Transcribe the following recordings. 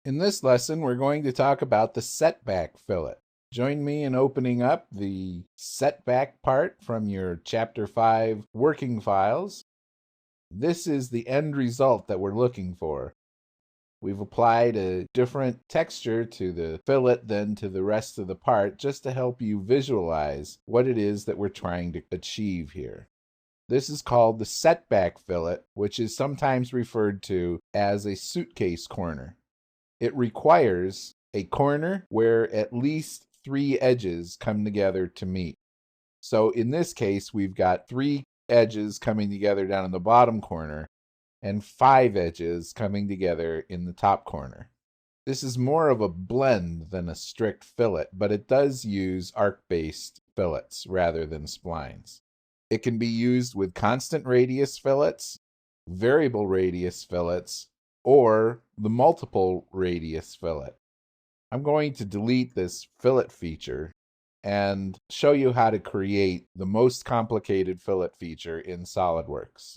In this lesson, we're going to talk about the setback fillet. Join me in opening up the setback part from your Chapter 5 working files. This is the end result that we're looking for. We've applied a different texture to the fillet than to the rest of the part just to help you visualize what it is that we're trying to achieve here. This is called the setback fillet, which is sometimes referred to as a suitcase corner. It requires a corner where at least 3 edges come together to meet. So in this case, we've got 3 edges coming together down in the bottom corner and 5 edges coming together in the top corner. This is more of a blend than a strict fillet, but it does use arc-based fillets rather than splines. It can be used with constant radius fillets, variable radius fillets, or the multiple radius fillet. I'm going to delete this fillet feature and show you how to create the most complicated fillet feature in SOLIDWORKS.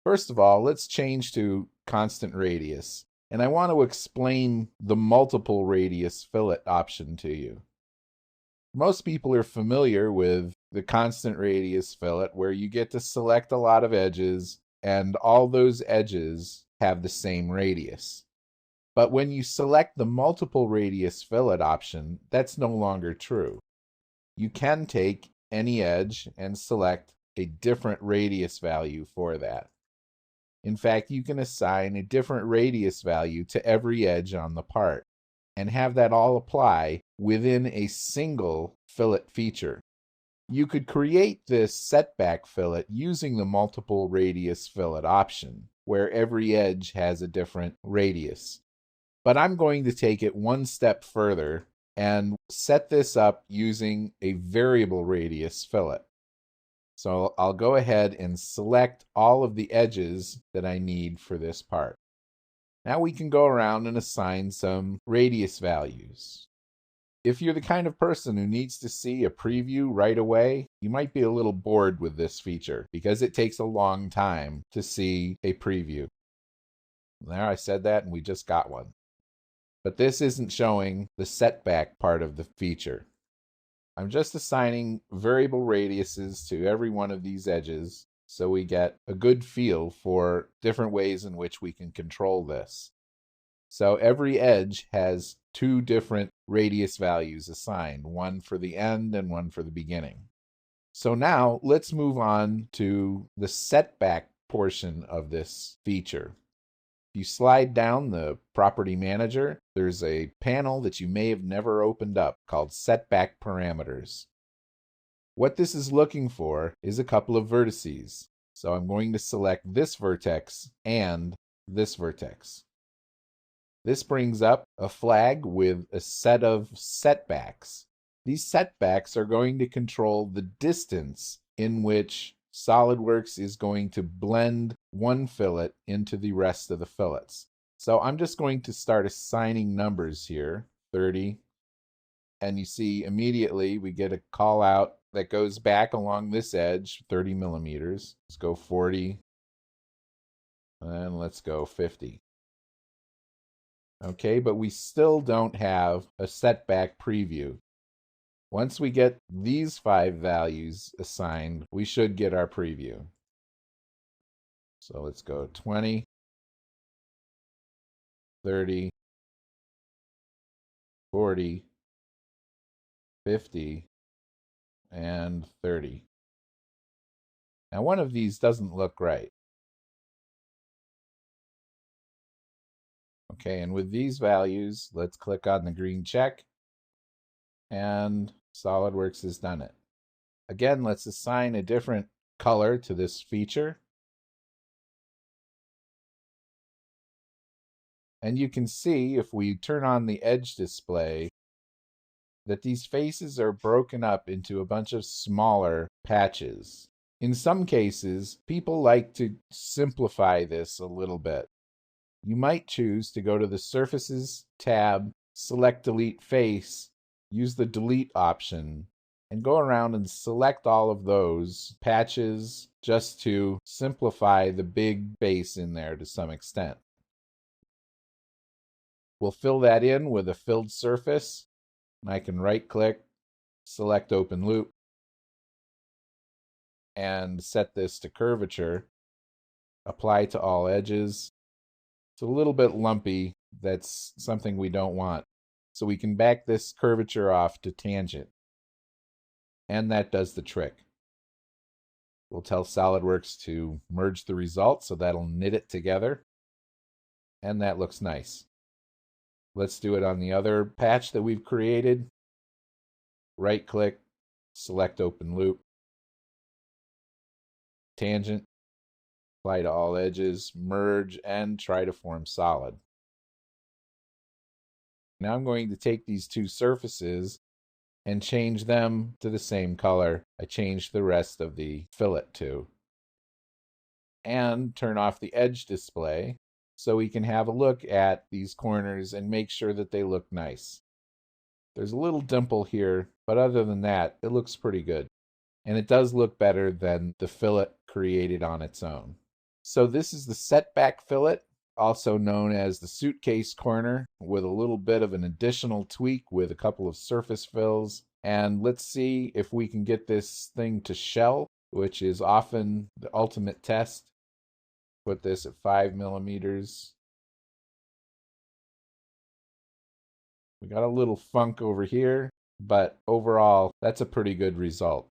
First of all, let's change to constant radius, and I want to explain the multiple radius fillet option to you. Most people are familiar with the constant radius fillet where you get to select a lot of edges and all those edges have the same radius. But when you select the multiple radius fillet option, that's no longer true. You can take any edge and select a different radius value for that. In fact, you can assign a different radius value to every edge on the part and have that all apply within a single fillet feature. You could create this setback fillet using the multiple radius fillet option, where every edge has a different radius. But I'm going to take it one step further and set this up using a variable radius fillet. So I'll go ahead and select all of the edges that I need for this part. Now we can go around and assign some radius values. If you're the kind of person who needs to see a preview right away, you might be a little bored with this feature because it takes a long time to see a preview. There, I said that and we just got one. But this isn't showing the setback part of the feature. I'm just assigning variable radiuses to every one of these edges so we get a good feel for different ways in which we can control this. So every edge has 2 different radius values assigned, one for the end and one for the beginning. So now let's move on to the setback portion of this feature. If you slide down the property manager, there's a panel that you may have never opened up called setback parameters. What this is looking for is a couple of vertices. So I'm going to select this vertex and this vertex. This brings up a flag with a set of setbacks. These setbacks are going to control the distance in which SOLIDWORKS is going to blend one fillet into the rest of the fillets. So I'm just going to start assigning numbers here, 30, and you see immediately we get a call out that goes back along this edge, 30 millimeters. Let's go 40, and let's go 50. Okay, but we still don't have a setback preview. Once we get these 5 values assigned, we should get our preview. So let's go 20, 30, 40, 50, and 30. Now one of these doesn't look right. Okay, and with these values, let's click on the green check, and SOLIDWORKS has done it. Again, let's assign a different color to this feature. And you can see, if we turn on the edge display, that these faces are broken up into a bunch of smaller patches. In some cases, people like to simplify this a little bit. You might choose to go to the Surfaces tab, select Delete Face, use the Delete option, and go around and select all of those patches just to simplify the big face in there to some extent. We'll fill that in with a filled surface. I can right click, select open loop, and set this to curvature. Apply to all edges. It's a little bit lumpy. That's something we don't want. So we can back this curvature off to tangent. And that does the trick. We'll tell SolidWorks to merge the results, so that'll knit it together. And that looks nice. Let's do it on the other patch that we've created. Right click, select open loop, tangent, apply to all edges, merge, and try to form solid. Now I'm going to take these two surfaces and change them to the same color I changed the rest of the fillet to. And turn off the edge display so we can have a look at these corners and make sure that they look nice. There's a little dimple here, but other than that, it looks pretty good. And it does look better than the fillet created on its own. So this is the setback fillet, also known as the suitcase corner, with a little bit of an additional tweak with a couple of surface fills. And let's see if we can get this thing to shell, which is often the ultimate test. Put this at 5 millimeters. We got a little funk over here, but overall, that's a pretty good result.